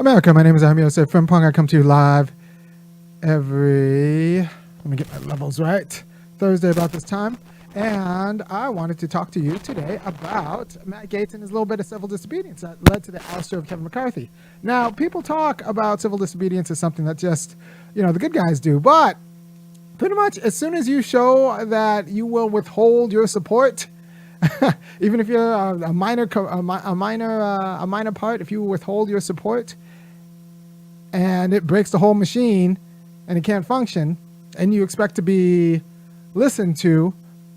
America, my name is Osei-Frimpong. I come to you live every, let me get my levels right, Thursday about this time. And I wanted to talk to you today about Matt Gaetz and his little bit of civil disobedience that led to the ouster of Kevin McCarthy. Now, people talk about civil disobedience as something that just, the good guys do. But pretty much as soon as you show that you will withhold your support, even if you're a minor part, if you withhold your support and it breaks the whole machine and it can't function, and you expect to be listened to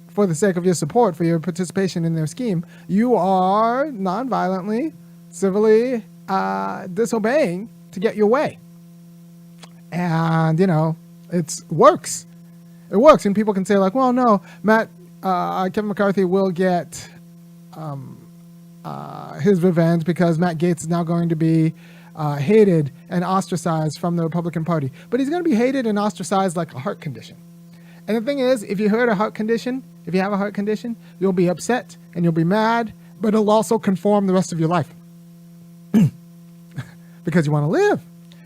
for the sake of your support, for your participation in their scheme, you are non-violently, civilly disobeying to get your way. And, it works. It works. And people can say like, well, no, Kevin McCarthy will get his revenge because Matt Gaetz is now going to be hated and ostracized from the Republican Party. But he's going to be hated and ostracized like a heart condition. And the thing is, if you have a heart condition, you'll be upset and you'll be mad, but it'll also conform the rest of your life because you want to live,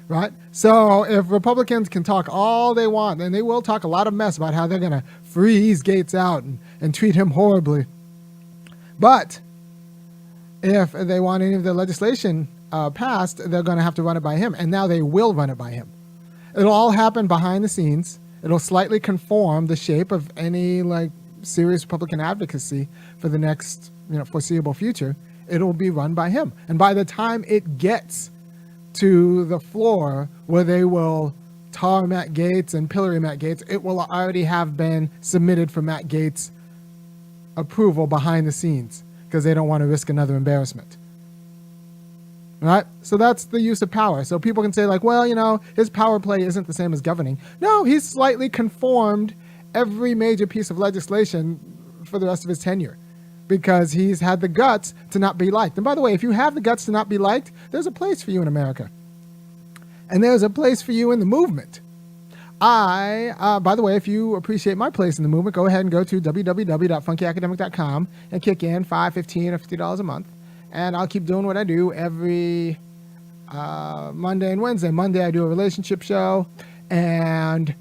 right? So if Republicans can talk all they want, and they will talk a lot of mess about how they're going to freeze Gaetz out and treat him horribly. But if they want any of the legislation passed, they're going to have to run it by him. And now they will run it by him. It'll all happen behind the scenes. It'll slightly conform the shape of any serious Republican advocacy for the next foreseeable future. It'll be run by him. And by the time it gets to the floor where they will tar Matt Gaetz and pillory Matt Gaetz, it will already have been submitted for Matt Gaetz' approval behind the scenes because they don't want to risk another embarrassment. Right? So that's the use of power. So people can say his power play isn't the same as governing. No, he's slightly conformed every major piece of legislation for the rest of his tenure because he's had the guts to not be liked. And by the way, if you have the guts to not be liked, there's a place for you in America. And there's a place for you in the movement. By the way, if you appreciate my place in the movement, go ahead and go to www.funkyacademic.com and kick in $5, $15, or $50 a month. And I'll keep doing what I do every Monday and Wednesday. Monday, I do a relationship show. And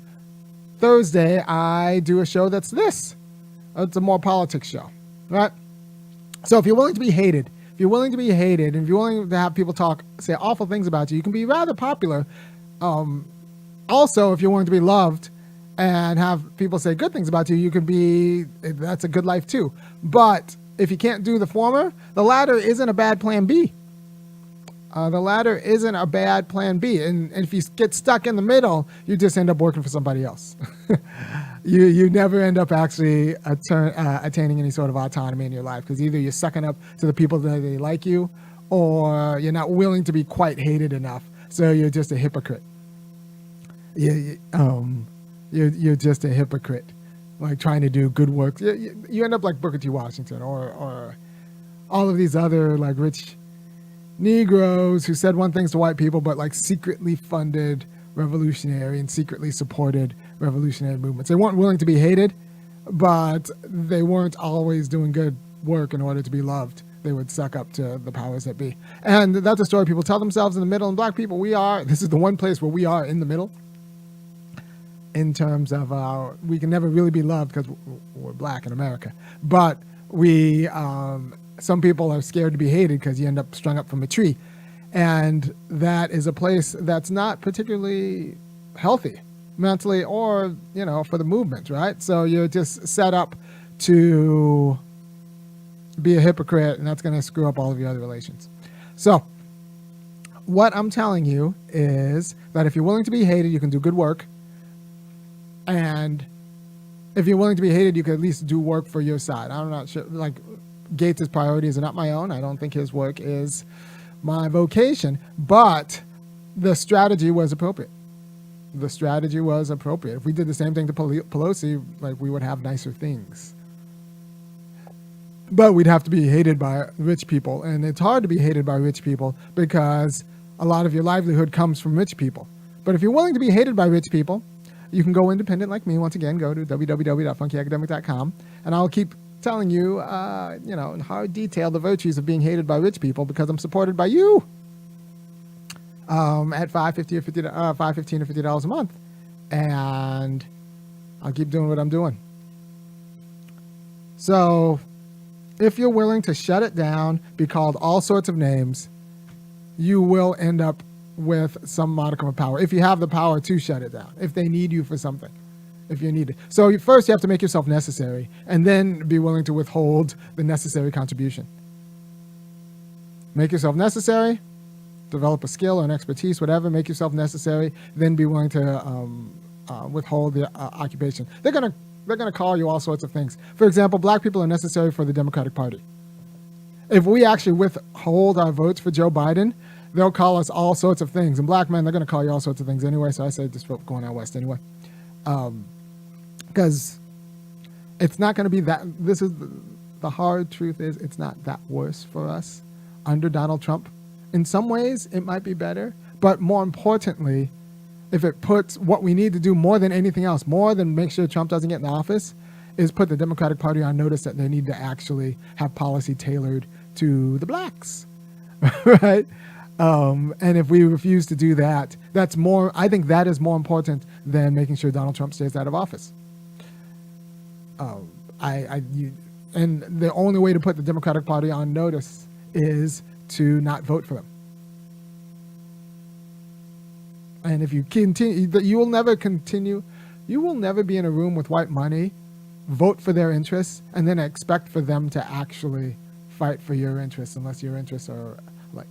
Thursday, I do a show that's this. It's a more politics show, right? So if you're willing to be hated, and if you're willing to have people say awful things about you, you can be rather popular. Also, if you're willing to be loved and have people say good things about you, that's a good life too. But if you can't do the former, the latter isn't a bad plan B. And if you get stuck in the middle, you just end up working for somebody else. You never end up actually attaining any sort of autonomy in your life because either you're sucking up to the people that they like you, or you're not willing to be quite hated enough. So you're just a hypocrite. You're just a hypocrite. Trying to do good work. You end up like Booker T. Washington or all of these other rich Negroes who said one thing to white people, but secretly funded revolutionary and secretly supported revolutionary movements. They weren't willing to be hated, but they weren't always doing good work in order to be loved. They would suck up to the powers that be. And that's a story people tell themselves in the middle. And black people, this is the one place where we are in the middle. In terms of we can never really be loved because we're black in America. But some people are scared to be hated because you end up strung up from a tree. And that is a place that's not particularly healthy mentally or, for the movement, right? So you're just set up to be a hypocrite, and that's going to screw up all of your other relations. So what I'm telling you is that if you're willing to be hated, you can do good work. And if you're willing to be hated, you can at least do work for your side. I'm not sure, Gaetz' priorities are not my own. I don't think his work is my vocation, but the strategy was appropriate. If we did the same thing to Pelosi, we would have nicer things. But we'd have to be hated by rich people. And it's hard to be hated by rich people because a lot of your livelihood comes from rich people. But if you're willing to be hated by rich people, you can go independent like me. Once again, go to www.funkyacademic.com, and I'll keep telling you, in hard detail, the virtues of being hated by rich people because I'm supported by you. at $5.15 or $50 a month, and I'll keep doing what I'm doing. So if you're willing to shut it down, be called all sorts of names, you will end up with some modicum of power, if you have the power to shut it down, if they need you for something, if you need it. So first you have to make yourself necessary, and then be willing to withhold the necessary contribution. Make yourself necessary, develop a skill or an expertise, whatever, make yourself necessary, then be willing to withhold the occupation. They're gonna call you all sorts of things. For example, black people are necessary for the Democratic Party. If we actually withhold our votes for Joe Biden, they'll call us all sorts of things. And black men, they're going to call you all sorts of things anyway. So I say just vote going out west anyway. Because it's not going to be that. This is the hard truth is it's not that worse for us under Donald Trump. In some ways, it might be better. But more importantly, if it puts what we need to do more than anything else, more than make sure Trump doesn't get in the office, is put the Democratic Party on notice that they need to actually have policy tailored to the blacks, right? And if we refuse to do that, that's more, I think that is more important than making sure Donald Trump stays out of office. And the only way to put the Democratic Party on notice is to not vote for them. And if you continue, you will never be in a room with white money, vote for their interests, and then expect for them to actually fight for your interests, unless your interests are like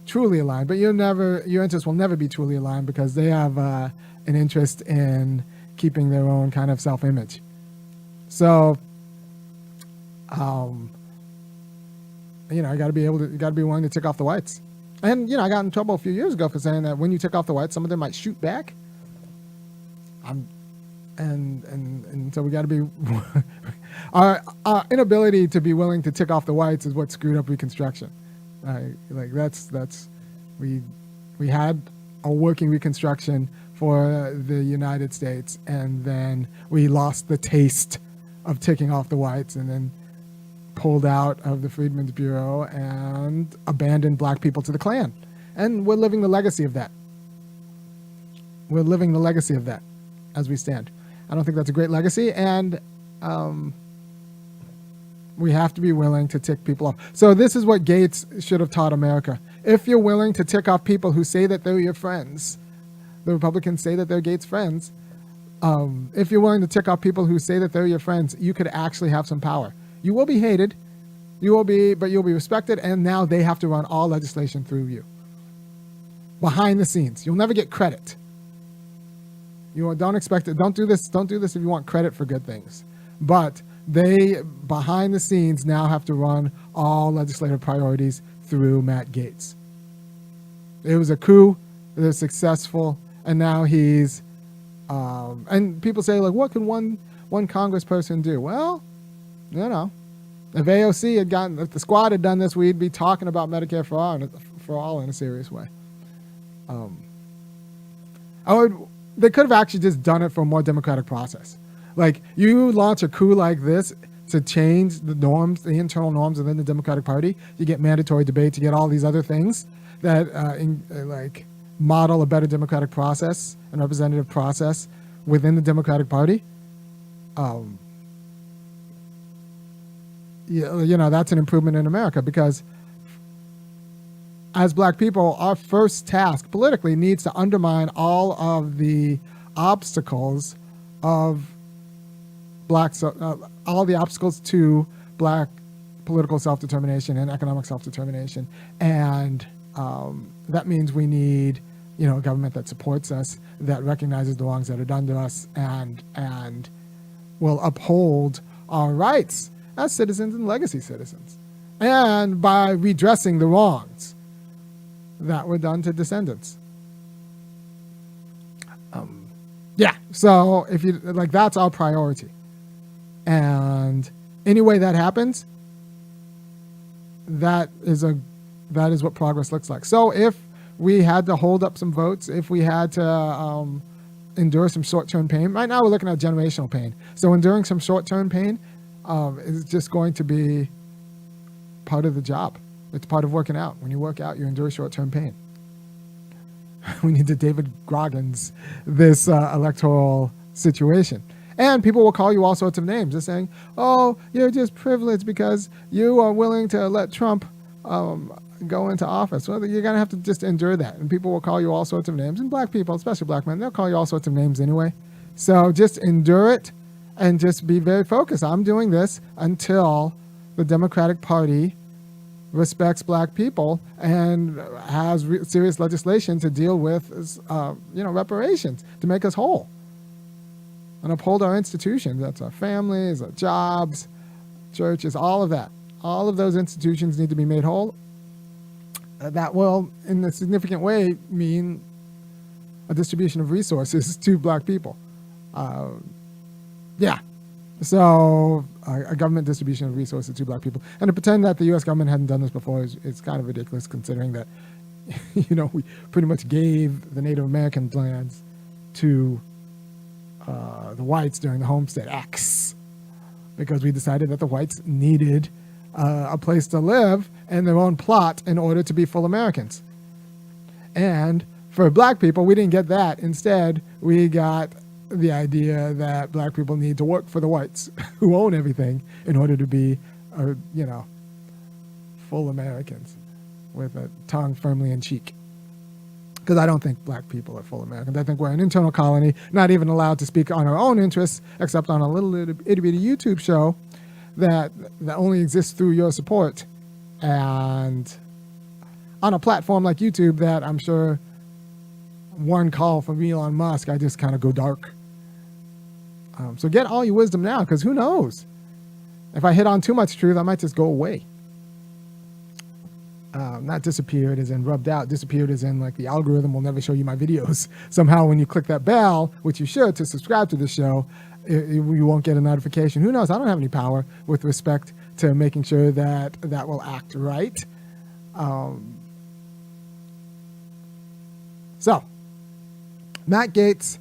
truly aligned. But your interests will never be truly aligned, because they have an interest in keeping their own kind of self-image. So, you got to be willing to tick off the whites. And I got in trouble a few years ago for saying that when you tick off the whites, some of them might shoot back. And so we got to be our inability to be willing to tick off the whites is what screwed up Reconstruction. We had a working Reconstruction for the United States, and then we lost the taste of ticking off the whites, and then pulled out of the Freedmen's Bureau and abandoned black people to the Klan. And we're living the legacy of that. As we stand. I don't think that's a great legacy, and we have to be willing to tick people off. So this is what Gaetz should have taught America. If you're willing to tick off people who say that they're your friends, the Republicans say that they're Gaetz' friends, if you're willing to tick off people who say that they're your friends, you could actually have some power. You will be hated, but you'll be respected, and now they have to run all legislation through you. Behind the scenes. You'll never get credit. Don't expect it. Don't do this if you want credit for good things. But they, behind the scenes, now have to run all legislative priorities through Matt Gaetz. It was a coup. It was successful, and now he's. And people say, like, what can one congressperson do? Well, if AOC if the squad had done this, we'd be talking about Medicare for all in a serious way. They could have actually just done it for a more democratic process. Like, you launch a coup like this to change the norms, the internal norms within the Democratic Party. You get mandatory debates, you get all these other things that model a better democratic process and representative process within the Democratic Party. That's an improvement in America, because as black people, our first task politically needs to undermine all of the obstacles of all the obstacles to black political self-determination and economic self-determination. And that means we need, a government that supports us, that recognizes the wrongs that are done to us, and will uphold our rights as citizens and legacy citizens. And by redressing the wrongs that were done to descendants. So if you that's our priority. And any way that happens, that is what progress looks like. So if we had to hold up some votes, if we had to endure some short-term pain, right now we're looking at generational pain. So enduring some short-term pain is just going to be part of the job. It's part of working out. When you work out, you endure short-term pain. we need to David Goggins this electoral situation. And people will call you all sorts of names, just saying, oh, you're just privileged because you are willing to let Trump go into office. Well, you're going to have to just endure that. And people will call you all sorts of names. And black people, especially black men, they'll call you all sorts of names anyway. So just endure it and just be very focused. I'm doing this until the Democratic Party respects black people and has serious legislation to deal with, reparations to make us whole and uphold our institutions. That's our families, our jobs, churches, all of that. All of those institutions need to be made whole. That will, in a significant way, mean a distribution of resources to black people. So a government distribution of resources to black people. And to pretend that the U.S. government hadn't done this before is kind of ridiculous, considering that, we pretty much gave the Native American lands to the whites during the Homestead Acts because we decided that the whites needed a place to live and their own plot in order to be full Americans. And for black people, we didn't get that. Instead, we got the idea that black people need to work for the whites who own everything in order to be, full Americans with a tongue firmly in cheek. Because I don't think black people are full Americans. I think we're an internal colony, not even allowed to speak on our own interests, except on a little itty-bitty YouTube show that only exists through your support. And on a platform like YouTube that I'm sure one call from Elon Musk, I just kind of go dark. So get all your wisdom now, because who knows? If I hit on too much truth, I might just go away. Not disappeared as in rubbed out. Disappeared as in like the algorithm will never show you my videos. Somehow when you click that bell, which you should to subscribe to the show, you won't get a notification. Who knows? I don't have any power with respect to making sure that will act right. So Matt Gaetz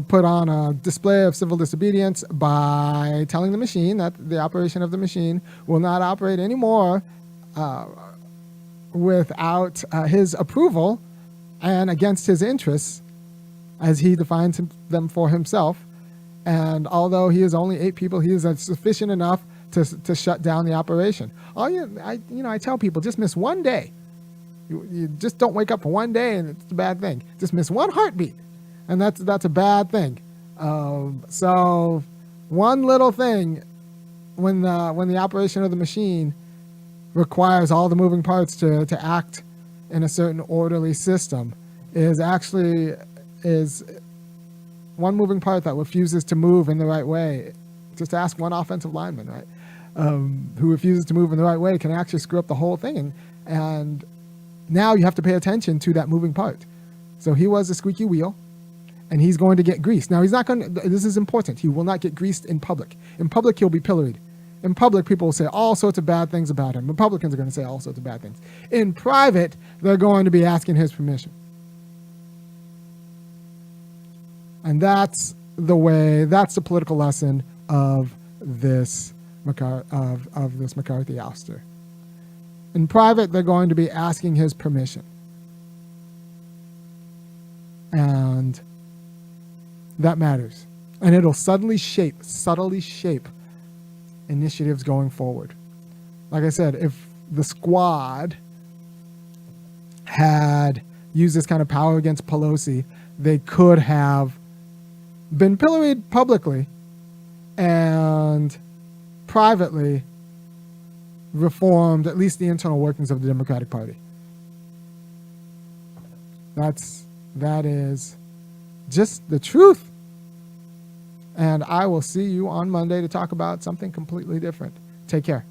put on a display of civil disobedience by telling the machine that the operation of the machine will not operate anymore without his approval and against his interests as he defines them for himself. And although he is only 8 people, he is sufficient enough to shut down the operation. I tell people, just miss one day. You just don't wake up for one day and it's a bad thing. Just miss one heartbeat and that's a bad thing. So one little thing when the operation of the machine requires all the moving parts to act in a certain orderly system is one moving part that refuses to move in the right way. Just ask one offensive lineman, right? Who refuses to move in the right way can actually screw up the whole thing. And now you have to pay attention to that moving part. So he was a squeaky wheel and he's going to get greased. Now he's not going to, this is important. He will not get greased in public. In public, he'll be pilloried. In public, people will say all sorts of bad things about him. Republicans are going to say all sorts of bad things. In private, they're going to be asking his permission. And that's the political lesson of this McCarthy ouster. In private, they're going to be asking his permission. And that matters. And it'll subtly shape initiatives going forward. Like I said, if the squad had used this kind of power against Pelosi, they could have been pilloried publicly and privately reformed at least the internal workings of the Democratic Party. That is just the truth. And I will see you on Monday to talk about something completely different. Take care.